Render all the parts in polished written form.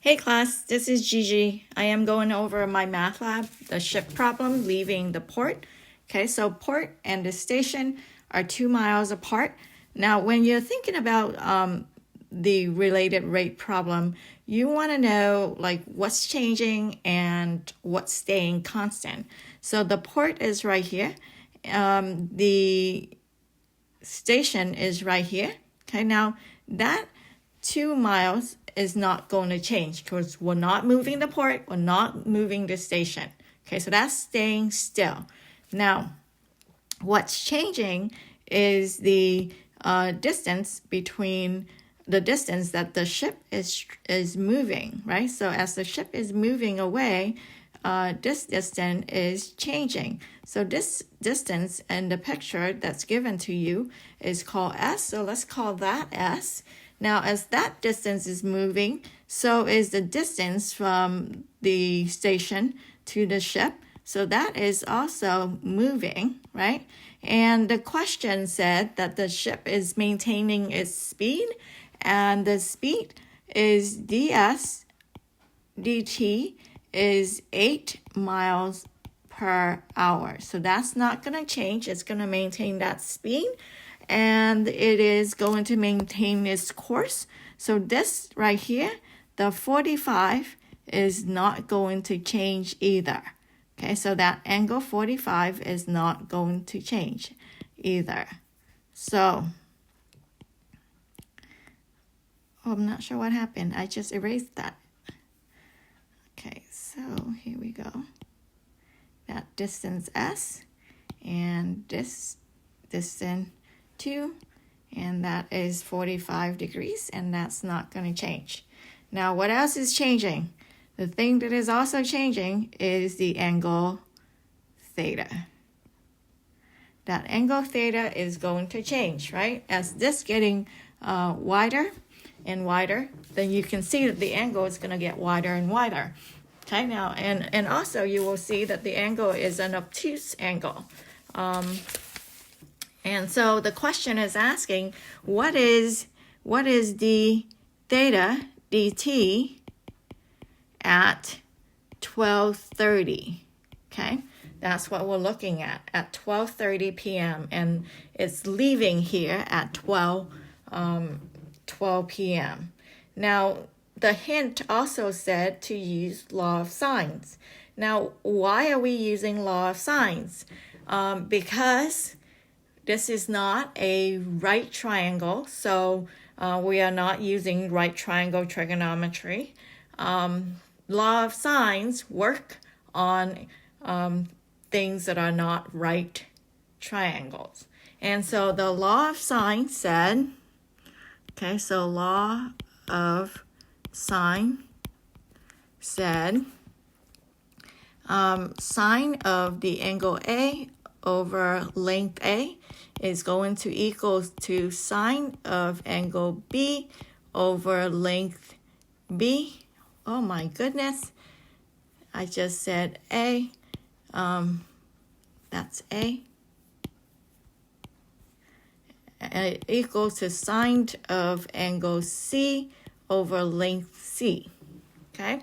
Hey class, this is Gigi. I am going over my math lab, the ship problem, leaving the port. Okay, so port and the station are 2 miles apart. Now, when you're thinking about the related rate problem, you want to know like what's changing and what's staying constant. So the port is right here. The station is right here. Okay, now that 2 miles is not going to change because we're not moving the port, we're not moving the station. Okay, so that's staying still. Now, what's changing is the distance between the distance that the ship is moving, right? So as the ship is moving away, this distance is changing. So this distance in the picture that's given to you is called S. So let's call that S. Now, as that distance is moving, so is the distance from the station to the ship. So that is also moving, right? And the question said that the ship is maintaining its speed, and the speed is ds dt is 8 miles per hour. So that's not going to change. It's going to maintain that speed, and it is going to maintain its course. So this right here, the 45 is not going to change either. Okay, so that angle 45 is not going to change either. So, I'm not sure what happened. I just erased that. Okay, so here we go. That distance S, and this distance 2, and that is 45 degrees, and that's not going to change. Now, what else is changing? The thing that is also changing is the angle theta. That angle theta is going to change, right? As this getting wider and wider, then you can see that the angle is going to get wider and wider. Okay, now, and also you will see that the angle is an obtuse angle. And so the question is asking, what is the theta dt at 12:30? Okay, that's what we're looking at 12:30 p.m. and it's leaving here at 12 p.m. Now, the hint also said to use law of sines. Now, why are we using law of sines? Because this is not a right triangle, so we are not using right triangle trigonometry. Law of sines work on things that are not right triangles. And so the law of sines said, okay, so law of sine said sine of the angle A over length A is going to equal to sine of angle B over length B. Oh my goodness, I just said A. That's A. And it equals to sine of angle C over length C. Okay,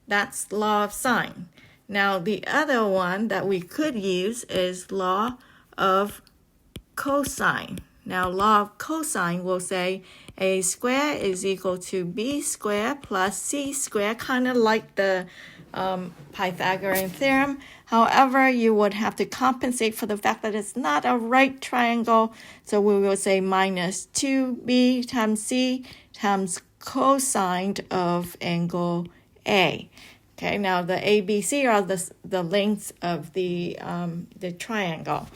that's law of sine. Now, the other one that we could use is law of cosine. Now, law of cosine will say a square is equal to b squared plus c squared, kind of like the Pythagorean theorem. However, you would have to compensate for the fact that it's not a right triangle. So we will say minus 2b times c times cosine of angle A. Okay, now the ABC are the lengths of the triangle.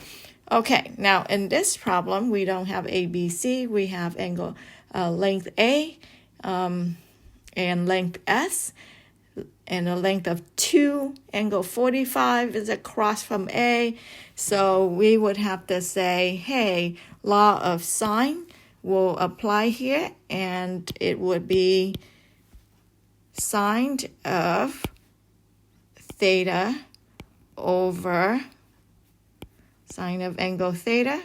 Okay, now in this problem, we don't have ABC. We have angle length A and length S. And the length of 2, angle 45 is across from A. So we would have to say, hey, law of sine will apply here. And it would be sine of theta over sine of angle theta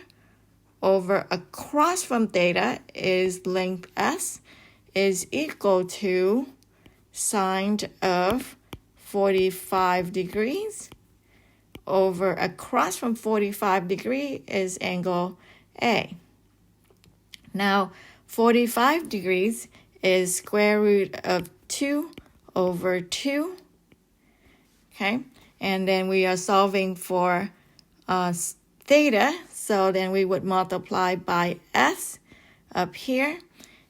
over across from theta is length S is equal to sine of 45 degrees over across from 45 degrees is angle A. Now, 45 degrees is square root of 2 over 2, okay? And then we are solving for theta, so then we would multiply by s up here,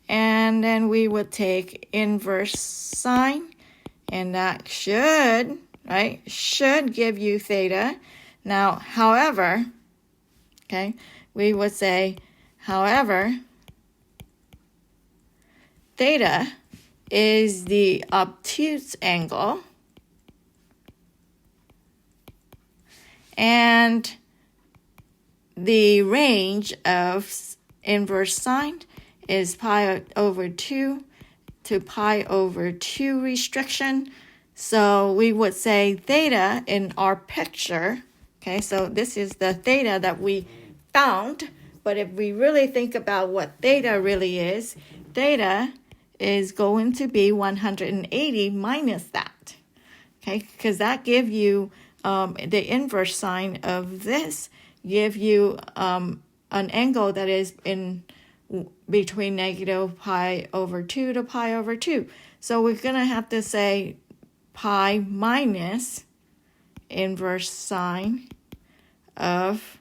and then we would take inverse sine, and that should give you theta. Now, however, okay, we would say, however, theta is the obtuse angle, and the range of inverse sine is pi over 2 to pi over 2 restriction. So we would say theta in our picture, okay, so this is the theta that we found, but if we really think about what theta really is, theta is going to be 180 minus that, okay, because that gives you the inverse sine of this, give you an angle that is in between negative pi over 2 to pi over 2. So we're going to have to say pi minus inverse sine of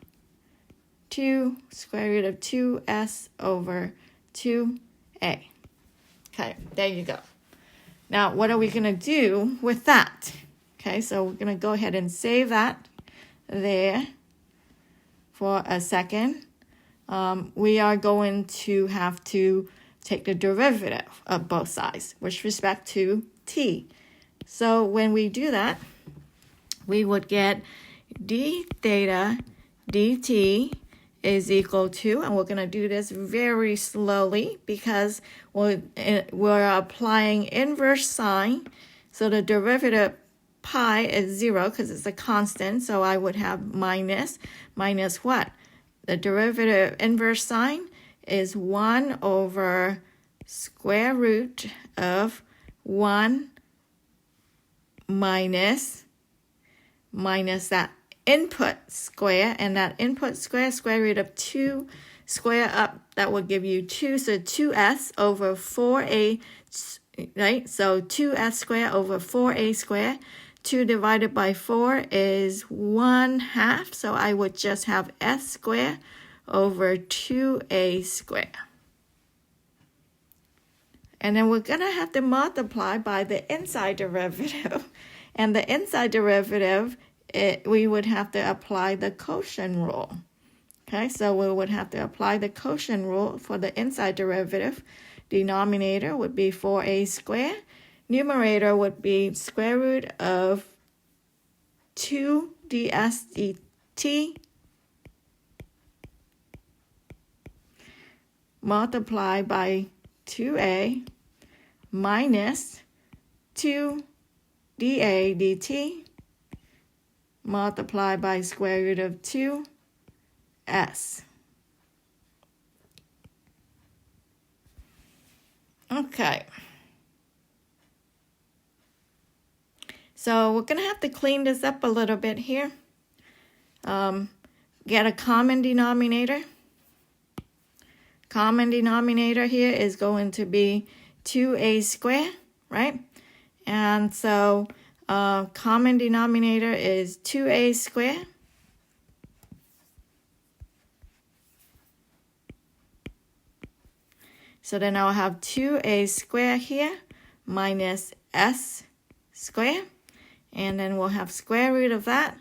2 square root of 2s over 2a. Okay, there you go. Now, what are we going to do with that? Okay, so we're going to go ahead and save that there for a second. We are going to have to take the derivative of both sides with respect to t. So when we do that, we would get d theta dt is equal to, and we're going to do this very slowly because we're applying inverse sine. So the derivative pi is 0 because it's a constant. So I would have minus what? The derivative inverse sine is 1 over square root of 1 minus that input square, and that input square root of 2 square up, that will give you 2, so 2s over 4a, right? So 2s square over 4a square. 2 divided by 4 is 1/2, so I would just have s square over 2a square. And then we're going to have to multiply by the inside derivative. And the inside derivative, we would have to apply the quotient rule. Okay, so we would have to apply the quotient rule for the inside derivative. Denominator would be 4a squared. Numerator would be square root of 2 ds dt multiplied by 2a minus 2 dA dt multiplied by square root of 2s. Okay. So we're going to have to clean this up a little bit here. Get a common denominator. Common denominator here is going to be 2a squared, right? And so common denominator is 2a squared. So then I'll have 2a squared here minus s squared. And then we'll have square root of that.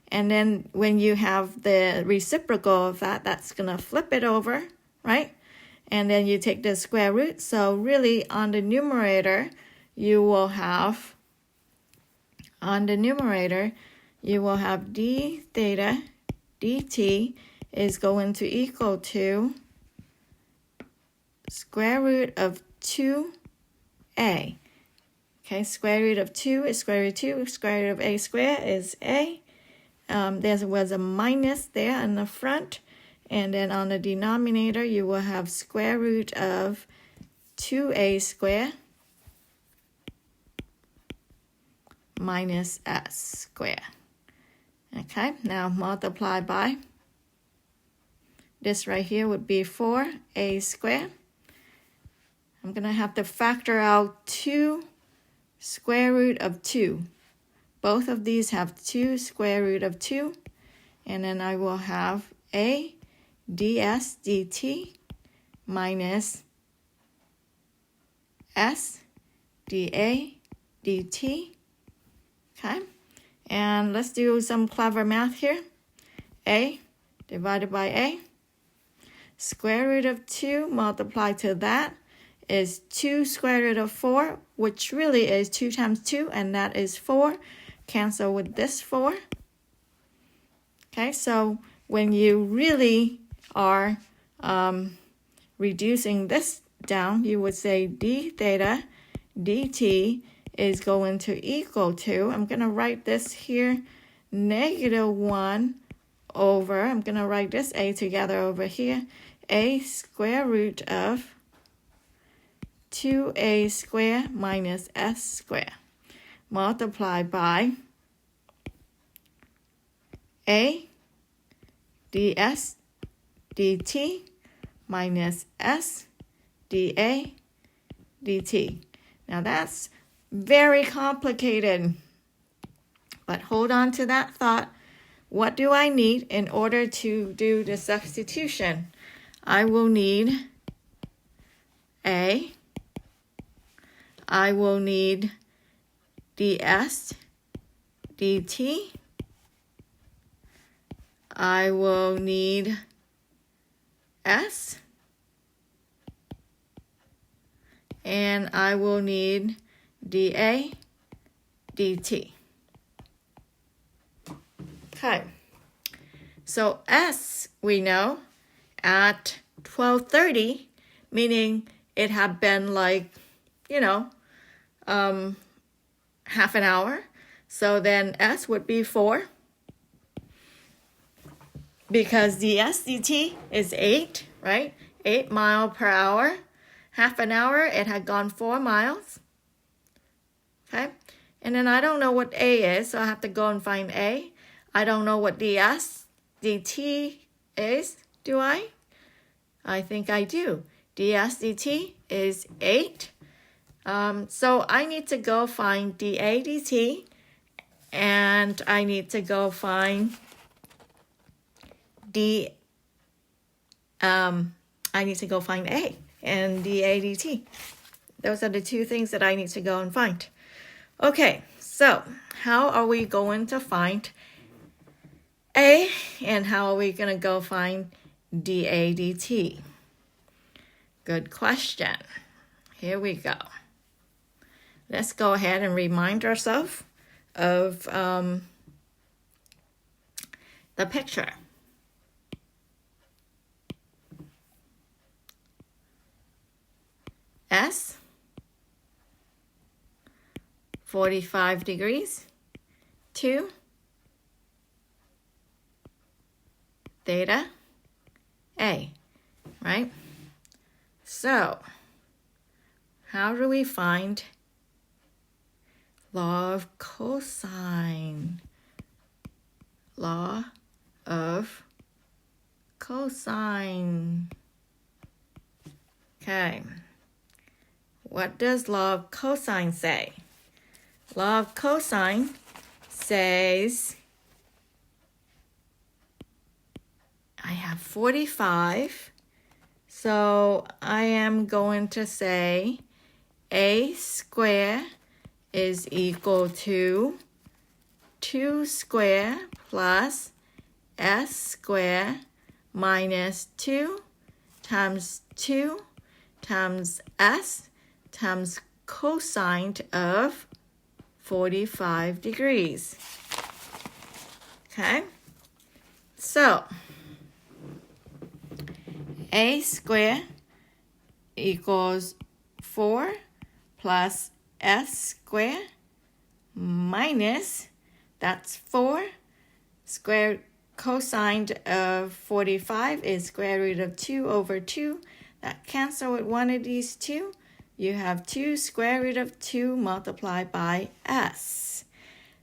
And then when you have the reciprocal of that, that's going to flip it over, right? And then you take the square root. So really on the numerator, you will have d theta dt is going to equal to square root of 2a. Okay, square root of 2 is square root of 2. Square root of a squared is a. There was a minus there in the front. And then on the denominator, you will have square root of 2a squared minus s squared. Okay, now multiply by this right here would be 4a squared. I'm going to have to factor out 2 square root of 2. Both of these have 2 square root of 2. And then I will have a ds dt minus s dA dt. Okay, and let's do some clever math here. A divided by a. Square root of 2 multiplied to that is 2 square root of 4, which really is 2 times 2, and that is 4. Cancel with this 4. Okay, so when you really are reducing this down, you would say d theta dt is going to equal to, I'm going to write this here, -1 over, I'm going to write this a together over here, a square root of 2a squared minus s squared multiplied by a ds dt minus s dA dt. Now that's very complicated, but hold on to that thought. What do I need in order to do the substitution? I will need a, I will need ds dt, I will need s, and I will need dA dt. Okay, so s we know at 12:30, meaning it had been like, half an hour. So then s would be 4. Because ds dt is 8, right? 8 miles per hour. Half an hour, it had gone 4 miles. Okay? And then I don't know what a is, so I have to go and find a. I don't know what ds dt is, do I? I think I do. ds dt is 8. So I need to go find dA dt, and I need to go find I need to go find a and dA dt. Those are the two things that I need to go and find. Okay, so how are we going to find a, and how are we going to go find dA dt? Good question. Here we go. Let's go ahead and remind ourselves of the picture. S, 45 degrees, 2, theta, A, right? So, how do we find law of cosine? Law of cosine. Okay. What does law of cosine say? Law of cosine says I have 45, so I am going to say a squared is equal to 2 squared plus s squared minus 2 times 2 times s times cosine of 45 degrees. Okay, so a squared equals 4 plus s squared minus, that's 4, square cosine of 45 is square root of 2 over 2. That cancel with one of these two. You have 2 square root of 2 multiplied by s.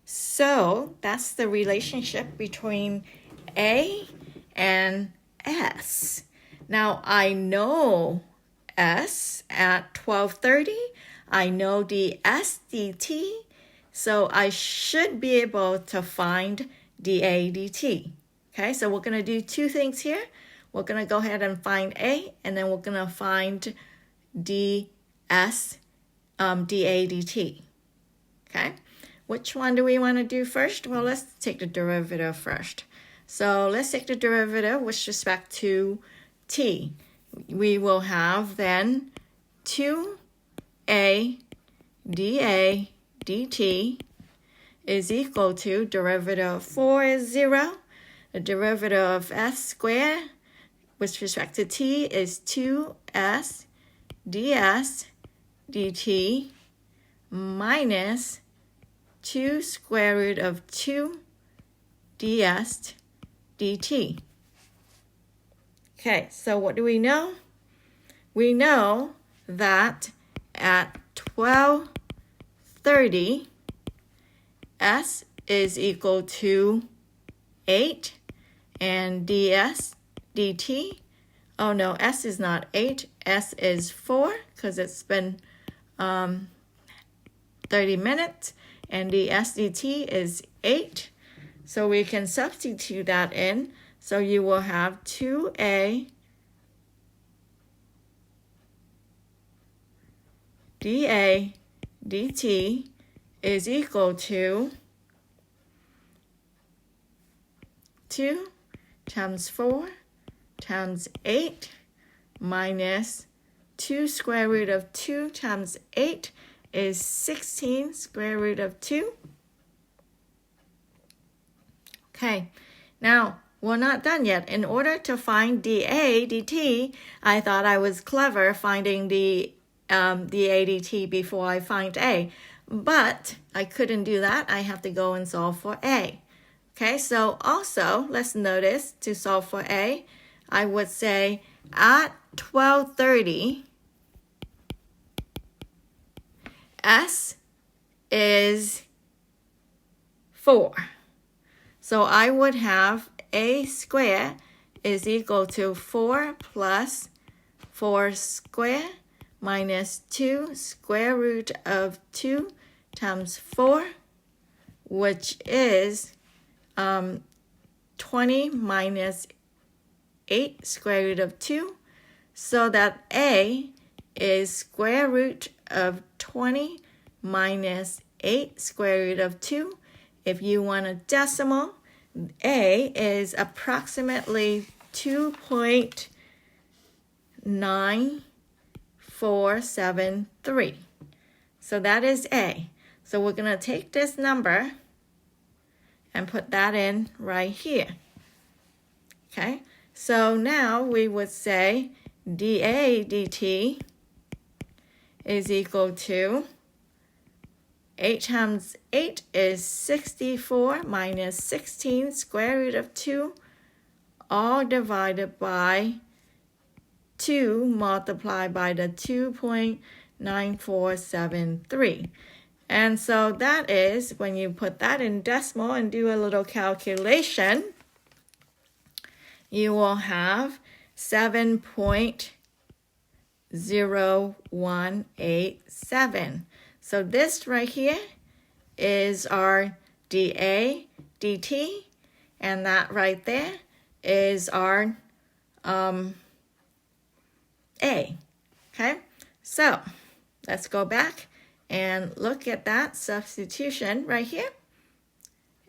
So that's the relationship between A and S. Now I know S at 12:30. I know ds dt. So I should be able to find dA dt. Okay, so we're going to do two things here. We're going to go ahead and find A, and then we're going to find ds dA dt. Okay, which one do we want to do first? Well, let's take the derivative first. So let's take the derivative with respect to t. We will have then 2a dA dt is equal to derivative of 4 is 0. The derivative of s squared with respect to t is 2s ds dt minus 2 square root of 2 ds dt. Okay, so what do we know? We know that at 12:30, s is equal to 8 and ds dt. Oh no, s is not 8, s is 4 because it's been 30 minutes, and ds dt is 8. So we can substitute that in. So you will have 2a dA dt is equal to 2 times 4 times 8 minus 2 square root of 2 times 8 is 16 square root of 2. Okay, now we're not done yet. In order to find dA dt, I thought I was clever finding the dA dt before I find A, but I couldn't do that. I have to go and solve for A. Okay, so also let's notice to solve for A, I would say at 12:30, S is 4. So I would have A squared is equal to 4 plus 4 squared minus 2 square root of 2 times 4, which is 20 minus 8 square root of 2. So that A is square root of 20 minus 8 square root of 2. If you want a decimal, A is approximately 2.9473. So that is A. So we're going to take this number and put that in right here. Okay, so now we would say dA dt is equal to 8 times 8 is 64 minus 16 square root of 2, all divided by 2 multiplied by the 2.9473. And so that is, when you put that in decimal and do a little calculation, you will have 7.0187. So this right here is our dA dt, and that right there is our A. Okay, so let's go back and look at that substitution right here.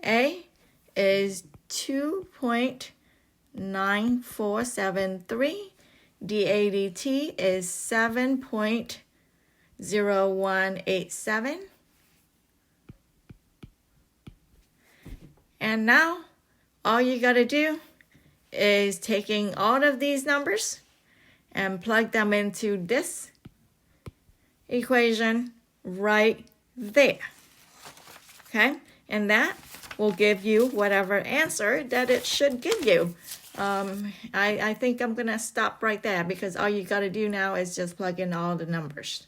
A is 2.9473. dA dt is 7.0187. And now all you got to do is taking all of these numbers and plug them into this equation right there. Okay, and that will give you whatever answer that it should give you. I think I'm going to stop right there because all you got to do now is just plug in all the numbers.